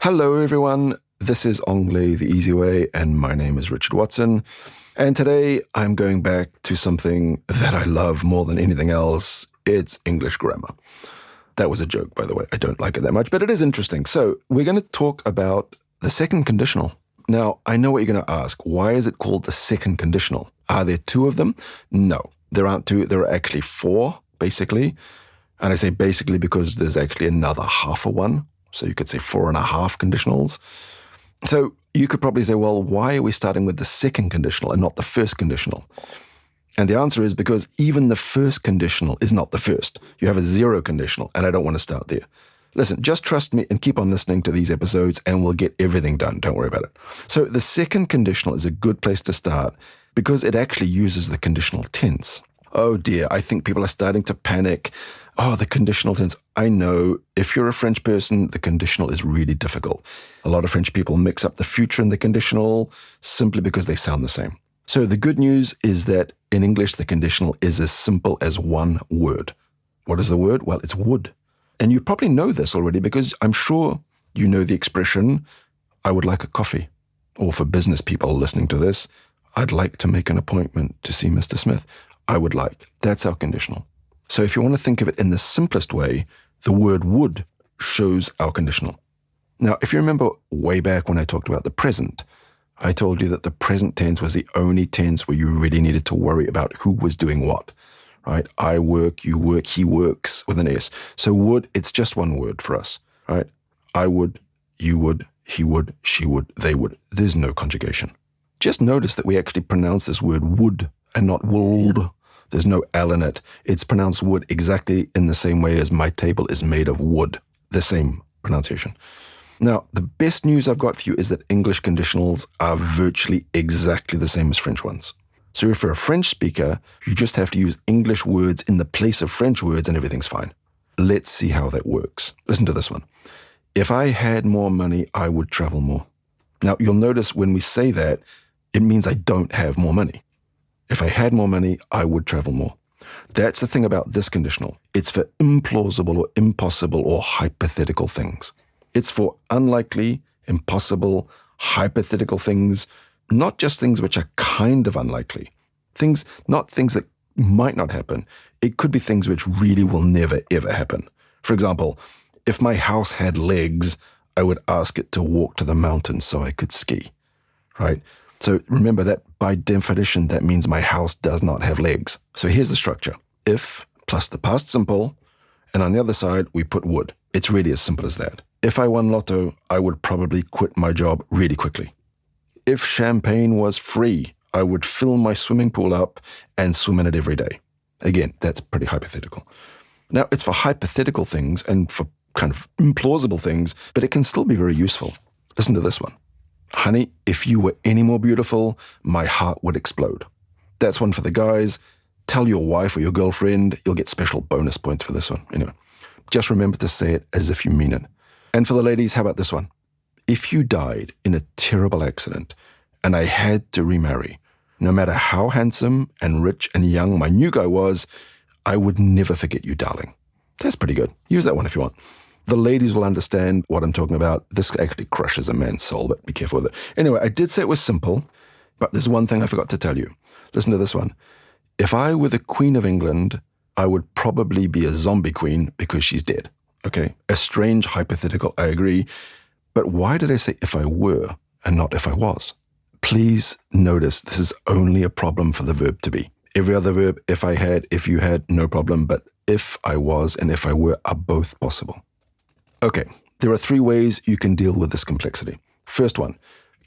Hello, everyone. This is Anglais the Easy Way, and my name is Richard Watson. And today I'm going back to something that I love more than anything else. It's English grammar. That was a joke, by the way. I don't like it that much, but it is interesting. So we're going to talk about the second conditional. Now, I know what you're going to ask. Why is it called the second conditional? Are there two of them? No, there aren't two. There are actually four, basically. And I say basically because there's actually another half of one. So you could say 4.5 conditionals. So you could probably say, well, why are we starting with the second conditional and not the first conditional? And the answer is because even the first conditional is not the first. You have a zero conditional, and I don't want to start there. Listen, just trust me and keep on listening to these episodes and we'll get everything done. Don't worry about it. So the second conditional is a good place to start because it actually uses the conditional tense. Oh dear, I think people are starting to panic. Oh, the conditional tense. I know if you're a French person, the conditional is really difficult. A lot of French people mix up the future and the conditional simply because they sound the same. So the good news is that in English, the conditional is as simple as one word. What is the word? Well, it's would. And you probably know this already because I'm sure you know the expression, I would like a coffee. Or for business people listening to this, I'd like to make an appointment to see Mr. Smith. I would like. That's our conditional. So if you want to think of it in the simplest way, the word would shows our conditional. Now, if you remember way back when I talked about the present, I told you that the present tense was the only tense where you really needed to worry about who was doing what, right? I work, you work, he works with an S. So would, it's just one word for us, right? I would, you would, he would, she would, they would. There's no conjugation. Just notice that we actually pronounce this word would and not would. There's no L in it. It's pronounced wood exactly in the same way as my table is made of wood. The same pronunciation. Now, the best news I've got for you is that English conditionals are virtually exactly the same as French ones. So if you're a French speaker, you just have to use English words in the place of French words and everything's fine. Let's see how that works. Listen to this one. If I had more money, I would travel more. Now, you'll notice when we say that, it means I don't have more money. If I had more money, I would travel more. That's the thing about this conditional. It's for implausible or impossible or hypothetical things. It's for unlikely, impossible, hypothetical things, not just things which are kind of unlikely. Things, not things that might not happen. It could be things which really will never, ever happen. For example, if my house had legs, I would ask it to walk to the mountains so I could ski, right? So remember that by definition, that means my house does not have legs. So here's the structure. If plus the past simple, and on the other side, we put would. It's really as simple as that. If I won lotto, I would probably quit my job really quickly. If champagne was free, I would fill my swimming pool up and swim in it every day. Again, that's pretty hypothetical. Now, it's for hypothetical things and for kind of implausible things, but it can still be very useful. Listen to this one. Honey, if you were any more beautiful, my heart would explode. That's one for the guys. Tell your wife or your girlfriend, you'll get special bonus points for this one. Anyway, just remember to say it as if you mean it. And for the ladies, how about this one? If you died in a terrible accident and I had to remarry, no matter how handsome and rich and young my new guy was, I would never forget you, darling. That's pretty good. Use that one if you want. The ladies will understand what I'm talking about. This actually crushes a man's soul, but be careful with it. Anyway, I did say it was simple, but there's one thing I forgot to tell you. Listen to this one. If I were the Queen of England, I would probably be a zombie queen because she's dead. Okay, a strange hypothetical, I agree. But why did I say if I were and not if I was? Please notice this is only a problem for the verb to be. Every other verb, if I had, if you had, no problem. But if I was and if I were are both possible. Okay, there are 3 ways you can deal with this complexity. First one,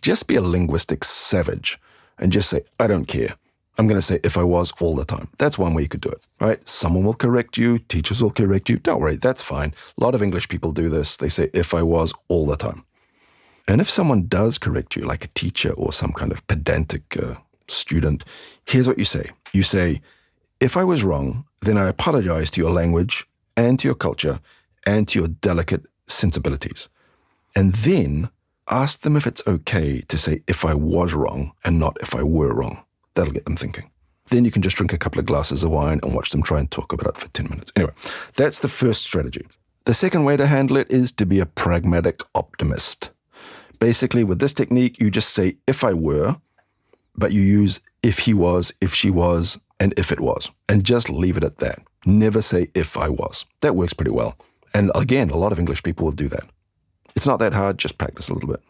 just be a linguistic savage and just say, I don't care. I'm going to say if I was all the time. That's one way you could do it, right? Someone will correct you. Teachers will correct you. Don't worry, that's fine. A lot of English people do this. They say if I was all the time. And if someone does correct you, like a teacher or some kind of pedantic student, here's what you say. You say, if I was wrong, then I apologize to your language and to your culture and to your delicate sensibilities. And then ask them if it's okay to say if I was wrong and not if I were wrong. That'll get them thinking. Then you can just drink a couple of glasses of wine and watch them try and talk about it for 10 minutes. Anyway, that's the first strategy. The second way to handle it is to be a pragmatic optimist. Basically, with this technique, you just say, if I were, but you use if he was, if she was, and if it was, and just leave it at that. Never say if I was. That works pretty well. And again, a lot of English people will do that. It's not that hard, just practice a little bit.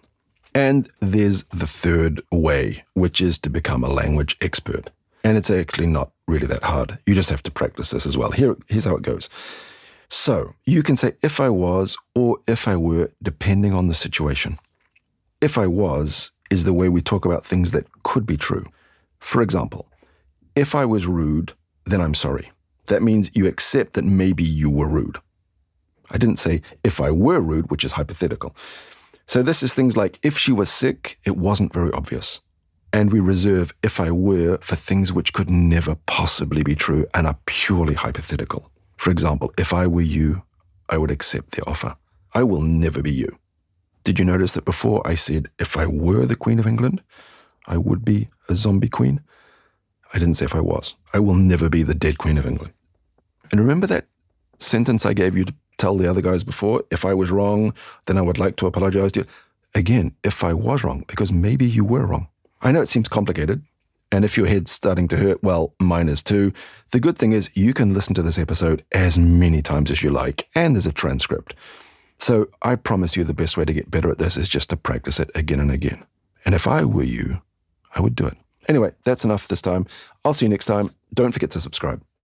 And there's the third way, which is to become a language expert. And it's actually not really that hard. You just have to practice this as well. Here's how it goes. So you can say if I was or if I were, depending on the situation. If I was is the way we talk about things that could be true. For example, if I was rude, then I'm sorry. That means you accept that maybe you were rude. I didn't say if I were rude, which is hypothetical. So this is things like if she was sick, it wasn't very obvious. And we reserve if I were for things which could never possibly be true and are purely hypothetical. For example, if I were you, I would accept the offer. I will never be you. Did you notice that before I said if I were the Queen of England, I would be a zombie queen? I didn't say if I was. I will never be the dead Queen of England. And remember that sentence I gave you to tell the other guys before? If I was wrong, then I would like to apologize to you. Again, if I was wrong, because maybe you were wrong. I know it seems complicated, and if your head's starting to hurt, well, mine is too. The good thing is you can listen to this episode as many times as you like, and there's a transcript. So I promise you the best way to get better at this is just to practice it again and again. And if I were you, I would do it. Anyway, that's enough this time. I'll see you next time. Don't forget to subscribe.